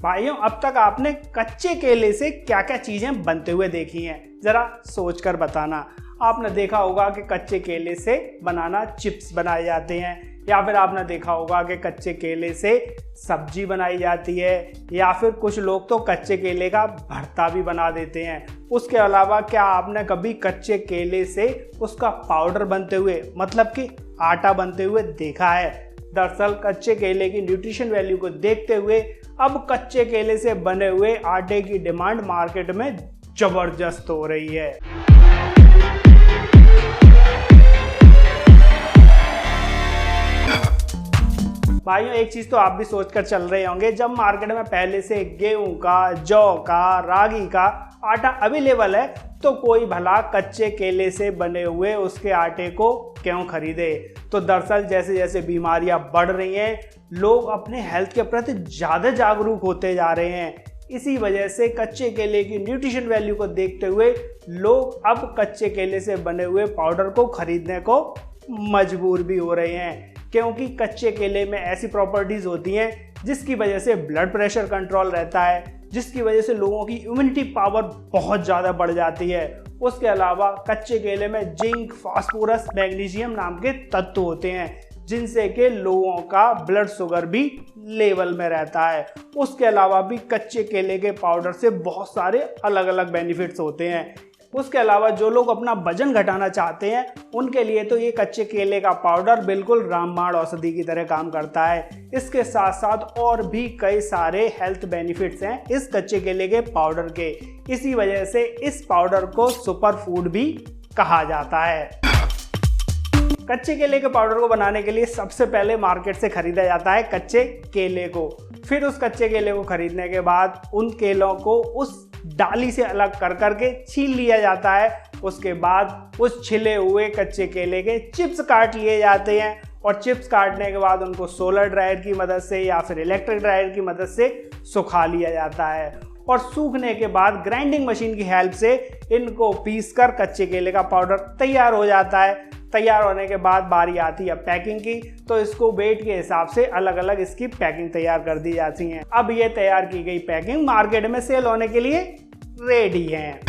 भाइयों, अब तक आपने कच्चे केले से क्या क्या चीजें बनते हुए देखी हैं, जरा सोचकर बताना। आपने देखा होगा कि कच्चे केले से बनाना चिप्स बनाए जाते हैं, या फिर आपने देखा होगा कि कच्चे केले से सब्जी बनाई जाती है, या फिर कुछ लोग तो कच्चे केले का भरता भी बना देते हैं। उसके अलावा क्या आपने कभी कच्चे केले से उसका पाउडर बनते हुए, मतलब कि आटा बनते हुए देखा है? दरअसल कच्चे केले की न्यूट्रिशन वैल्यू को देखते हुए अब कच्चे केले से बने हुए आटे की डिमांड मार्केट में जबरदस्त हो रही है। भाइयों, एक चीज तो आप भी सोचकर चल रहे होंगे, जब मार्केट में पहले से गेहूं का, जौ का, रागी का आटा अवेलेबल है तो कोई भला कच्चे केले से बने हुए उसके आटे को क्यों खरीदे? तो दरअसल जैसे जैसे बीमारियां बढ़ रही हैं, लोग अपने हेल्थ के प्रति ज़्यादा जागरूक होते जा रहे हैं। इसी वजह से कच्चे केले की न्यूट्रिशन वैल्यू को देखते हुए लोग अब कच्चे केले से बने हुए पाउडर को खरीदने को मजबूर भी हो रहे हैं, क्योंकि कच्चे केले में ऐसी प्रॉपर्टीज होती हैं जिसकी वजह से ब्लड प्रेशर कंट्रोल रहता है, जिसकी वजह से लोगों की इम्यूनिटी पावर बहुत ज़्यादा बढ़ जाती है। उसके अलावा कच्चे केले में जिंक, फास्फोरस, मैग्नीशियम नाम के तत्व होते हैं, जिनसे कि लोगों का ब्लड शुगर भी लेवल में रहता है। उसके अलावा भी कच्चे केले के पाउडर से बहुत सारे अलग अलग बेनिफिट्स होते हैं। उसके अलावा जो लोग अपना वजन घटाना चाहते हैं उनके लिए तो ये कच्चे केले का पाउडर बिल्कुल रामबाण औषधि की तरह काम करता है। इसके साथ साथ और भी कई सारे हेल्थ बेनिफिट्स हैं इस कच्चे केले के पाउडर के। इसी वजह से इस पाउडर को सुपर फूड भी कहा जाता है। कच्चे केले के पाउडर को बनाने के लिए सबसे पहले मार्केट से खरीदा जाता है कच्चे केले को। फिर उस कच्चे केले को खरीदने के बाद उन केलों को उस डाली से अलग कर करके छील लिया जाता है। उसके बाद उस छिले हुए कच्चे केले के चिप्स काट लिए जाते हैं, और चिप्स काटने के बाद उनको सोलर ड्रायर की मदद से या फिर इलेक्ट्रिक ड्रायर की मदद से सुखा लिया जाता है, और सूखने के बाद ग्राइंडिंग मशीन की हेल्प से इनको पीसकर कच्चे केले का पाउडर तैयार हो जाता है। तैयार होने के बाद बारी आती है पैकिंग की, तो इसको वेट के हिसाब से अलग अलग इसकी पैकिंग तैयार कर दी जाती है। अब ये तैयार की गई पैकिंग मार्केट में सेल होने के लिए रेडी है।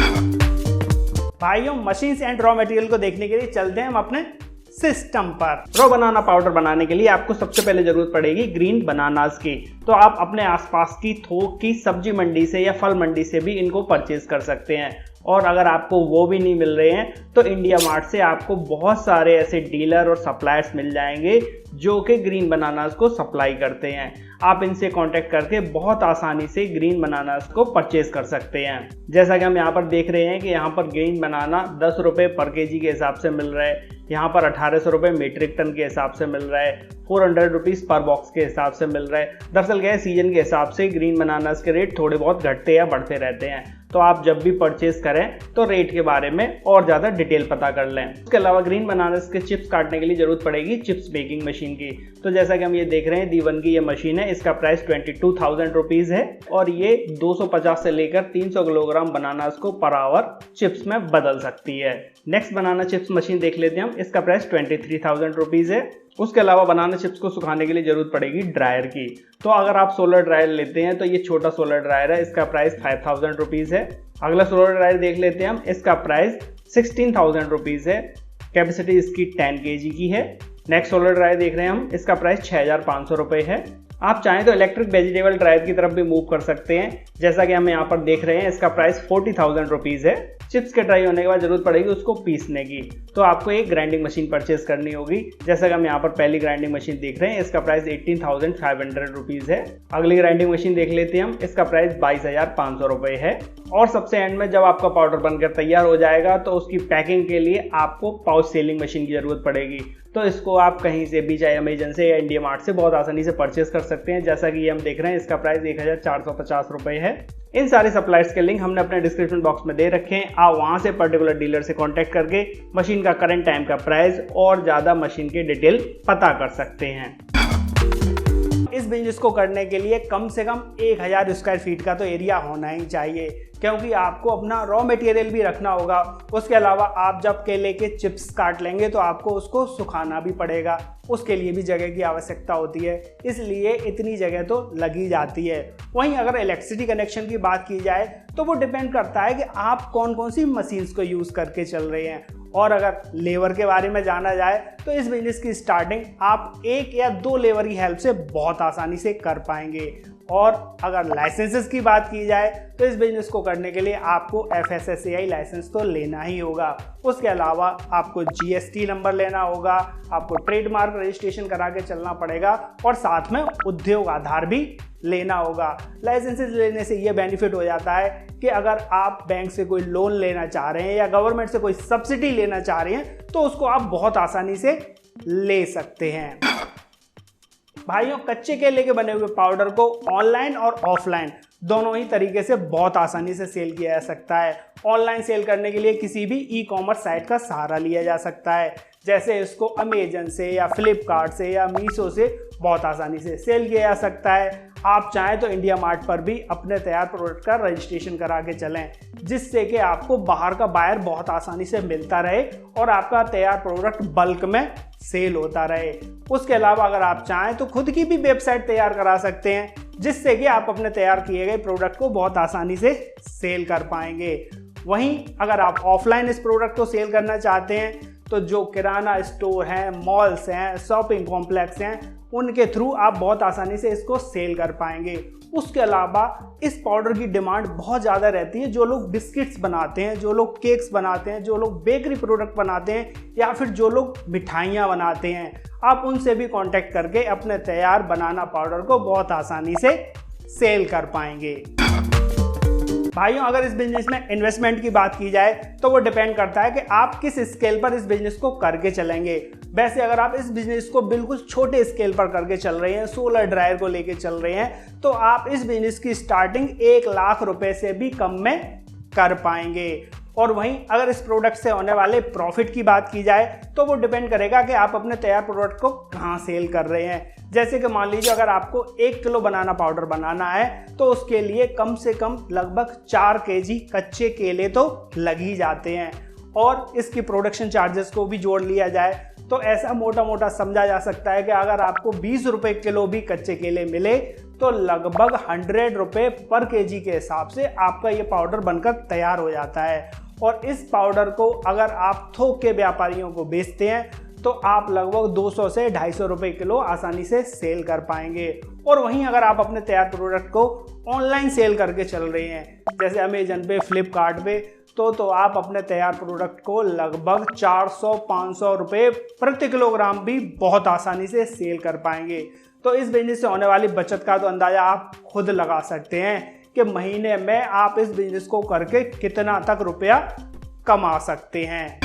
भाइयों, मशीन्स एंड रॉ मटेरियल को देखने के लिए चलते हैं हम अपने सिस्टम पर। रॉ बनाना पाउडर बनाने के लिए आपको सबसे पहले जरूरत पड़ेगी ग्रीन बनानास की। तो आप अपने आसपास की थोक की सब्जी मंडी से या फल मंडी से भी इनको परचेज कर सकते हैं, और अगर आपको वो भी नहीं मिल रहे हैं तो इंडिया मार्ट से आपको बहुत सारे ऐसे डीलर और सप्लायर्स मिल जाएंगे जो कि ग्रीन बनानास को सप्लाई करते हैं। आप इनसे कांटेक्ट करके बहुत आसानी से ग्रीन बनानास को परचेज कर सकते हैं। जैसा कि हम यहाँ पर देख रहे हैं कि यहाँ पर ग्रीन बनाना 10 रुपये पर केजी के हिसाब से मिल रहा है, यहाँ पर 1800 रुपये मीट्रिक टन के हिसाब से मिल रहा है, 400 रुपीज़ पर बॉक्स के हिसाब से मिल रहा है। दरअसल क्या है, सीजन के हिसाब से ग्रीन बनानास के रेट थोड़े बहुत घटते या बढ़ते रहते हैं, तो आप जब भी परचेज करें तो रेट के बारे में और ज़्यादा डिटेल पता कर लें। उसके अलावा ग्रीन बनानास के चिप्स काटने के लिए जरूरत पड़ेगी चिप्स मेकिंग मशीन की। तो जैसा कि हम ये देख रहे हैं, D1 की ये मशीन है, इसका प्राइस 22,000 रुपीज़ है, और ये 250 से लेकर 300 किलोग्राम बनानास को पर आवर चिप्स में बदल सकती है। नेक्स्ट बनाना चिप्स मशीन देख लेते हैं हम, इसका प्राइस 23,000 रुपीज़ है। उसके अलावा बनाना चिप्स को सुखाने के लिए जरूरत पड़ेगी ड्रायर की। तो अगर आप सोलर ड्रायर लेते हैं तो ये छोटा सोलर ड्रायर है, इसका प्राइस 5,000 रुपीज़ है। अगला सोलर ड्रायर देख लेते हैं हम, इसका प्राइस 16,000 रुपीज़ है। कैपेसिटी इसकी 10 kg की है। नेक्स्ट सोलर ड्रायर देख रहे हैं हम, इसका प्राइस 6,500 रुपये है। आप चाहें तो इलेक्ट्रिक वेजिटेबल ड्रायर की तरफ भी मूव कर सकते हैं, जैसा कि हम यहाँ पर देख रहे हैं, इसका प्राइस 40,000 रुपीज़ है। चिप्स के ड्राई होने के बाद जरूरत पड़ेगी उसको पीसने की, तो आपको एक ग्राइंडिंग मशीन परचेज करनी होगी। जैसा कि हम यहाँ पर पहली ग्राइंडिंग मशीन देख रहे हैं, इसका प्राइस 18,500 रुपीज़ है। अगली ग्राइंडिंग मशीन देख लेते हैं हम, इसका प्राइस 22,500 रुपये है। और सबसे एंड में जब आपका पाउडर बनकर तैयार हो जाएगा तो उसकी पैकिंग के लिए आपको पाउच सेलिंग मशीन की जरूरत पड़ेगी। तो इसको आप कहीं से भी, चाहे अमेजन से या इंडिया मार्ट से, बहुत आसानी से परचेज कर सकते हैं। जैसा कि ये हम देख रहे हैं, इसका प्राइस 1,450 रुपये है। इन सारे सप्लायर्स के लिंक हमने अपने डिस्क्रिप्शन बॉक्स में दे रखे हैं। आप वहां से पर्टिकुलर डीलर से कांटेक्ट करके मशीन का करंट टाइम का प्राइस और ज़्यादा मशीन के डिटेल पता कर सकते हैं। इस बिजनेस को करने के लिए कम से कम 1000 स्क्वायर फीट का तो एरिया होना ही चाहिए, क्योंकि आपको अपना रॉ मटेरियल भी रखना होगा। उसके अलावा आप जब केले के चिप्स काट लेंगे तो आपको उसको सुखाना भी पड़ेगा, उसके लिए भी जगह की आवश्यकता होती है, इसलिए इतनी जगह तो लगी जाती है। वहीं अगर इलेक्ट्रिसिटी कनेक्शन की बात की जाए तो वो डिपेंड करता है कि आप कौन कौन सी मशीन्स को यूज़ करके चल रहे हैं। और अगर लेबर के बारे में जाना जाए तो इस बिजनेस की स्टार्टिंग आप 1 या 2 लेबर की हेल्प से बहुत आसानी से कर पाएंगे। और अगर लाइसेंसेस की बात की जाए तो इस बिजनेस को करने के लिए आपको FSSAI लाइसेंस तो लेना ही होगा। उसके अलावा आपको GST नंबर लेना होगा, आपको ट्रेडमार्क रजिस्ट्रेशन करा के चलना पड़ेगा और साथ में उद्योग आधार भी लेना होगा। लाइसेंसेस लेने से ये बेनिफिट हो जाता है कि अगर आप बैंक से कोई लोन लेना चाह रहे हैं या गवर्नमेंट से कोई सब्सिडी लेना चाह रहे हैं तो उसको आप बहुत आसानी से ले सकते हैं। भाइयों, कच्चे केले के बने हुए पाउडर को ऑनलाइन और ऑफलाइन दोनों ही तरीके से बहुत आसानी से सेल किया जा सकता है। ऑनलाइन सेल करने के लिए किसी भी ई-कॉमर्स साइट का सहारा लिया जा सकता है, जैसे इसको अमेजन से या फ्लिपकार्ट से या मीशो से बहुत आसानी से सेल किया जा सकता है। आप चाहें तो इंडिया मार्ट पर भी अपने तैयार प्रोडक्ट का रजिस्ट्रेशन करा के चलें, जिससे कि आपको बाहर का बायर बहुत आसानी से मिलता रहे और आपका तैयार प्रोडक्ट बल्क में सेल होता रहे। उसके अलावा अगर आप चाहें तो खुद की भी वेबसाइट तैयार करा सकते हैं, जिससे कि आप अपने तैयार किए गए प्रोडक्ट को बहुत आसानी से सेल कर पाएंगे। वहीं अगर आप ऑफलाइन इस प्रोडक्ट को सेल करना चाहते हैं तो जो किराना स्टोर हैं, मॉल्स हैं, शॉपिंग कॉम्प्लेक्स हैं, उनके थ्रू आप बहुत आसानी से इसको सेल कर पाएंगे। उसके अलावा इस पाउडर की डिमांड बहुत ज़्यादा रहती है। जो लोग बिस्किट्स बनाते हैं, जो लोग केक्स बनाते हैं, जो लोग बेकरी प्रोडक्ट बनाते हैं या फिर जो लोग मिठाइयाँ बनाते हैं, आप उनसे भी कांटेक्ट करके अपने तैयार बनाना पाउडर को बहुत आसानी से सेल कर पाएंगे। भाइयों, अगर इस बिजनेस में इन्वेस्टमेंट की बात की जाए तो वो डिपेंड करता है कि आप किस स्केल पर इस बिजनेस को करके चलेंगे। वैसे अगर आप इस बिजनेस को बिल्कुल छोटे स्केल पर करके चल रहे हैं, सोलर ड्रायर को लेके चल रहे हैं, तो आप इस बिजनेस की स्टार्टिंग 1 लाख रुपए से भी कम में कर पाएंगे। और वहीं अगर इस प्रोडक्ट से होने वाले प्रॉफिट की बात की जाए तो वो डिपेंड करेगा कि आप अपने तैयार प्रोडक्ट को कहाँ सेल कर रहे हैं। जैसे कि मान लीजिए अगर आपको 1 किलो बनाना पाउडर बनाना है तो उसके लिए कम से कम लगभग 4 kg कच्चे केले तो लग ही जाते हैं, और इसकी प्रोडक्शन चार्जेस को भी जोड़ लिया जाए तो ऐसा मोटा मोटा समझा जा सकता है कि अगर आपको 20 रुपए किलो भी कच्चे केले मिले तो लगभग 100 रुपए पर केजी के हिसाब से आपका ये पाउडर बनकर तैयार हो जाता है। और इस पाउडर को अगर आप थोक के व्यापारियों को बेचते हैं तो आप लगभग 200 से 250 रुपए किलो आसानी से सेल कर पाएंगे। और वहीं अगर आप अपने तैयार प्रोडक्ट को ऑनलाइन सेल करके चल रहे हैं, जैसे अमेजन पे, फ्लिपकार्ट पे, तो आप अपने तैयार प्रोडक्ट को लगभग 400-500 रुपए प्रति किलोग्राम भी बहुत आसानी से सेल कर पाएंगे। तो इस बिजनेस से होने वाली बचत का तो अंदाजा आप खुद लगा सकते हैं कि महीने में आप इस बिजनेस को करके कितना तक रुपया कमा सकते हैं।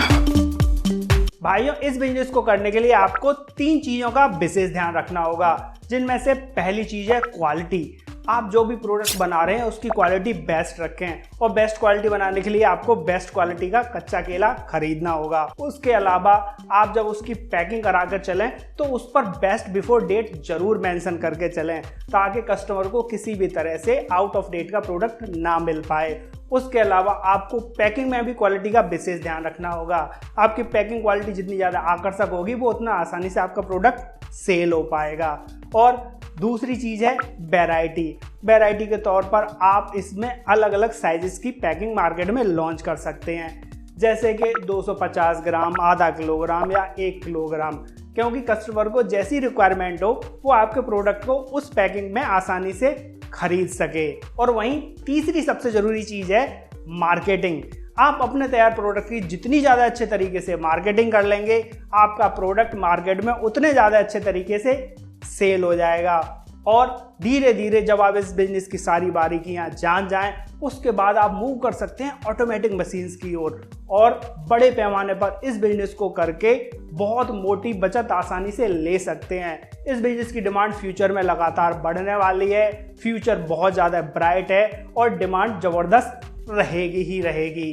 भाइयों, इस बिजनेस को करने के लिए आपको 3 चीज़ों का विशेष ध्यान रखना होगा, जिनमें से पहली चीज़ है क्वालिटी। आप जो भी प्रोडक्ट बना रहे हैं उसकी क्वालिटी बेस्ट रखें, और बेस्ट क्वालिटी बनाने के लिए आपको बेस्ट क्वालिटी का कच्चा केला खरीदना होगा। उसके अलावा आप जब उसकी पैकिंग करा कर चलें तो उस पर बेस्ट बिफोर डेट जरूर मेंशन करके चलें, ताकि कस्टमर को किसी भी तरह से आउट ऑफ डेट का प्रोडक्ट ना मिल पाए। उसके अलावा आपको पैकिंग में भी क्वालिटी का विशेष ध्यान रखना होगा। आपकी पैकिंग क्वालिटी जितनी ज़्यादा आकर्षक होगी वो उतना आसानी से आपका प्रोडक्ट सेल हो पाएगा। और दूसरी चीज़ है वैरायटी। वैरायटी के तौर पर आप इसमें अलग अलग साइजेस की पैकिंग मार्केट में लॉन्च कर सकते हैं, जैसे कि 250 ग्राम, आधा किलोग्राम या 1 किलोग्राम, क्योंकि कस्टमर को जैसी रिक्वायरमेंट हो वो आपके प्रोडक्ट को उस पैकिंग में आसानी से खरीद सके। और वहीं तीसरी सबसे ज़रूरी चीज़ है मार्केटिंग। आप अपने तैयार प्रोडक्ट की जितनी ज़्यादा अच्छे तरीके से मार्केटिंग कर लेंगे, आपका प्रोडक्ट मार्केट में उतने ज़्यादा अच्छे तरीके से सेल हो जाएगा। और धीरे धीरे जब आप इस बिजनेस की सारी बारीकियां जान जाएं, उसके बाद आप मूव कर सकते हैं ऑटोमेटिक मशीन्स की ओर, और बड़े पैमाने पर इस बिजनेस को करके बहुत मोटी बचत आसानी से ले सकते हैं। इस बिजनेस की डिमांड फ्यूचर में लगातार बढ़ने वाली है। फ्यूचर बहुत ज़्यादा ब्राइट है और डिमांड ज़बरदस्त रहेगी ही रहेगी।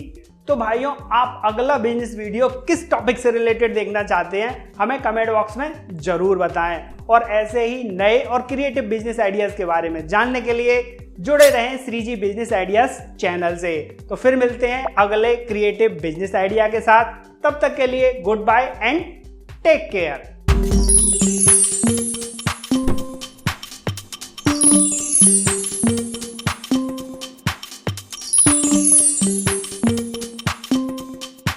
तो भाइयों, आप अगला बिजनेस वीडियो किस टॉपिक से रिलेटेड देखना चाहते हैं हमें कमेंट बॉक्स में जरूर बताएं। और ऐसे ही नए और क्रिएटिव बिजनेस आइडियाज के बारे में जानने के लिए जुड़े रहें श्रीजी बिजनेस आइडियाज चैनल से। तो फिर मिलते हैं अगले क्रिएटिव बिजनेस आइडिया के साथ। तब तक के लिए good bye and take care.